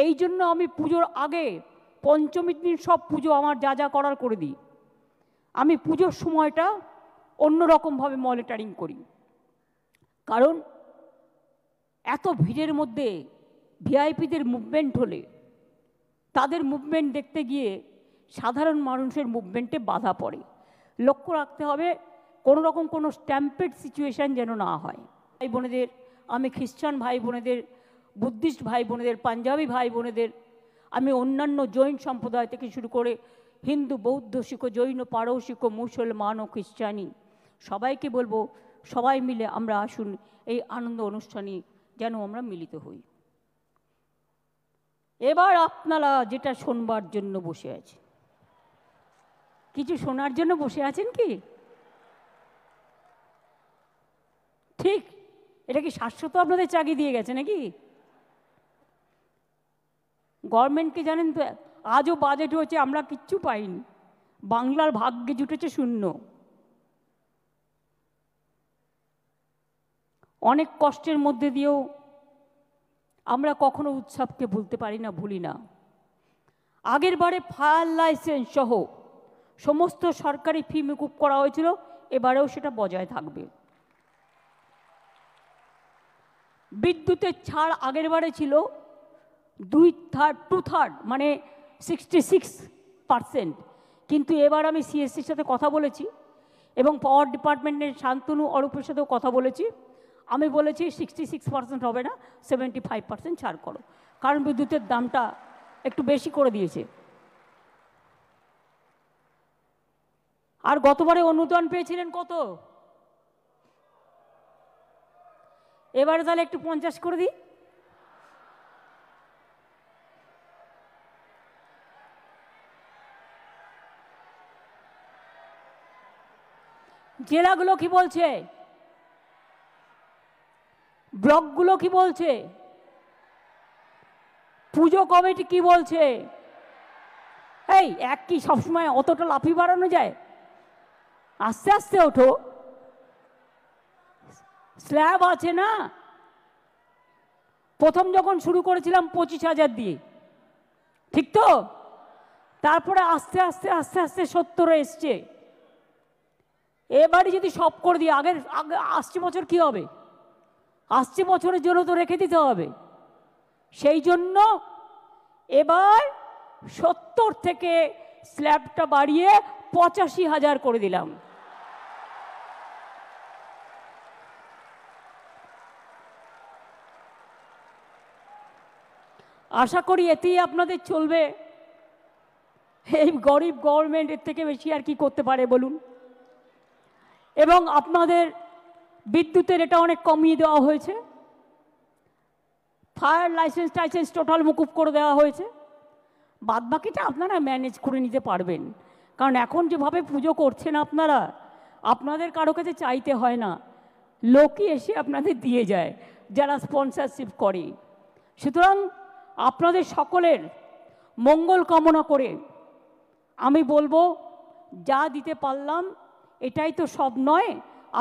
এই জন্য আমি পুজোর আগে পঞ্চমীর দিন সব পুজো আমার যা যা করার করে দিই। আমি পুজোর সময়টা অন্যরকমভাবে মনিটরিং করি, কারণ এত ভিড়ের মধ্যে ভিআইপিদের মুভমেন্ট হলে তাদের মুভমেন্ট দেখতে গিয়ে সাধারণ মানুষের মুভমেন্টে বাধা পড়ে। লক্ষ্য রাখতে হবে কোনো রকম কোনো স্ট্যাম্পেড সিচুয়েশান যেন না হয়। ভাই বোনেদের, আমি খ্রিস্টান ভাই বোনেদের, বুদ্ধিস্ট ভাই বোনেদের, পাঞ্জাবি ভাই বোনেদের, আমি অন্যান্য জৈন সম্প্রদায় থেকে শুরু করে হিন্দু, বৌদ্ধ, শিখ, জৈন, পারসিক, মুসলমান ও খ্রিস্টানি সবাইকে বলবো, সবাই মিলে আমরা আসুন এই আনন্দ অনুষ্ঠানে যেন আমরা মিলিত হই। এবার আপনারা যেটা শোনবার জন্য বসে আছে, কিছু শোনার জন্য বসে আছেন কি? ঠিক, এটা কি শাশ্বত আপনাদের চাকরি দিয়ে গেছে নাকি? গভর্নমেন্টকে জানেন তো, আজও বাজেট হয়েছে আমরা কিচ্ছু পাইনি, বাংলার ভাগ্যে জুটেছে শূন্য। অনেক কষ্টের মধ্যে দিয়েও আমরা কখনো উৎসবকে ভুলতে পারি না, ভুলি না। আগের বারে ফায়ার লাইসেন্স সহ সমস্ত সরকারি ফি মকুব করা হয়েছিল, এবারেও সেটা বজায় থাকবে। বিদ্যুতের ছাড় আগের বারে ছিল 2/3 মানে 66%, কিন্তু এবার আমি সিএসসির সাথে কথা বলেছি এবং পাওয়ার ডিপার্টমেন্টের শান্তনু অরূপের সাথেও কথা বলেছি। আমি বলেছি 66% হবে না, 75% ছাড় করো, কারণ বিদ্যুতের দামটা একটু বেশি করে দিয়েছে। আর গতবারে অনুদান পেয়েছিলেন কত? এবারে তাহলে একটু 50 করে দিই। জেলাগুলো কি বলছে? ব্লকগুলো কি বলছে? পুজো কমিটি কি বলছে? এই এক কি সবসময় অতটা লাফি বাড়ানো যায়? আস্তে আস্তে ওঠো, স্ল্যাব আছে না। প্রথম যখন শুরু করেছিলাম 25,000 দিয়ে, ঠিক তো? তারপরে আস্তে আস্তে আস্তে আস্তে 70 এসছে। এবারে যদি সব করে দিই, আগে আসছে বছর কি হবে? আসছে বছরের জন্য তো রেখে দিতে হবে। সেই জন্য এবার 70 থেকে স্ল্যাবটা বাড়িয়ে 85,000 করে দিলাম। আশা করি এতেই আপনাদের চলবে। এই গরিব গভর্নমেন্ট এর থেকে বেশি আর কি করতে পারে বলুন? এবং আপনাদের বিদ্যুতের এটা অনেক কমিয়ে দেওয়া হয়েছে, ফায়ার লাইসেন্স টাইসেন্স টোটাল মুকুব করে দেওয়া হয়েছে। বাদবাকিটা আপনারা ম্যানেজ করে নিতে পারবেন, কারণ এখন যেভাবে পুজো করছেন আপনারা, আপনাদের কারো কাছে চাইতে হয় না, লোকই এসে আপনাদের দিয়ে যায় যারা স্পন্সরশিপ করে। সুতরাং আপনাদের সকলের মঙ্গল কামনা করে আমি বলবো, যা দিতে পারলাম এটাই তো সব নয়,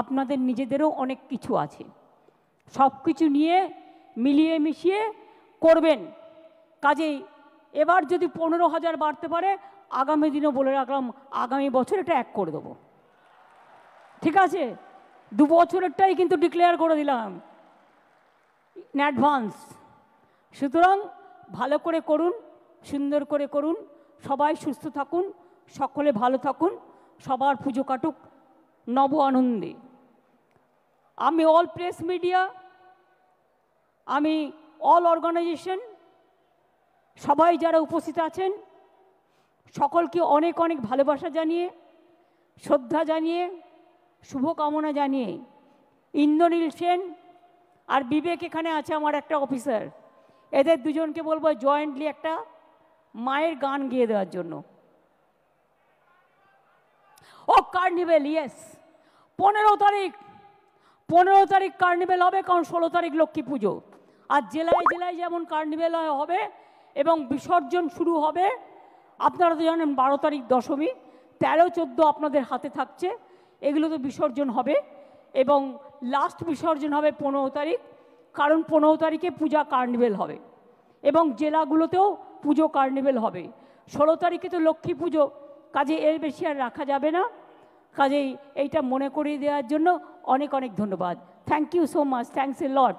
আপনাদের নিজেদেরও অনেক কিছু আছে। সব কিছু নিয়ে মিলিয়ে মিশিয়ে করবেন। কাজেই এবার যদি 15,000 বাড়তে পারে, আগামী দিনও বলে রাখলাম, আগামী বছর এটা 1 করে দেবো। ঠিক আছে? 2 বছরেরটাই কিন্তু ডিক্লেয়ার করে দিলাম ইন অ্যাডভান্স। সুতরাং ভালো করে করুন, সুন্দর করে করুন, সবাই সুস্থ থাকুন, সকলে ভালো থাকুন, সবার পুজো কাটুক নব আনন্দে। আমি অল প্রেস মিডিয়া, আমি অল অর্গানাইজেশন, সবাই যারা উপস্থিত আছেন সকলকে অনেক অনেক ভালোবাসা জানিয়ে, শ্রদ্ধা জানিয়ে, শুভকামনা জানিয়ে, ইন্দ্রনীল সেন আর বিবেক এখানে আছে আমার একটা অফিসার, এদের দুজনকে বলবো জয়েন্টলি একটা মায়ের গান গেয়ে দেওয়ার জন্য। ও কার্নিভেল, ইয়েস, 15 তারিখ কার্নিভেল হবে, কারণ 16 তারিখ লক্ষ্মী পুজো। আর জেলায় জেলায় যেমন কার্নিভেল হবে এবং বিসর্জন শুরু হবে, আপনারা তো জানেন 12 তারিখ দশমী, 13-14 আপনাদের হাতে থাকছে, এগুলো তো বিসর্জন হবে এবং লাস্ট বিসর্জন হবে 15 তারিখ, কারণ 15 তারিখে পূজা কার্নিভেল হবে। এবং জেলাগুলোতেও পুজো কার্নিভেল হবে। 16 তারিখে তো লক্ষ্মী পুজো, কাজে এর বেশি আর রাখা যাবে না। কাজেই এইটা মনে করিয়ে দেওয়ার জন্য অনেক অনেক ধন্যবাদ। Thank you so much, thanks a lot.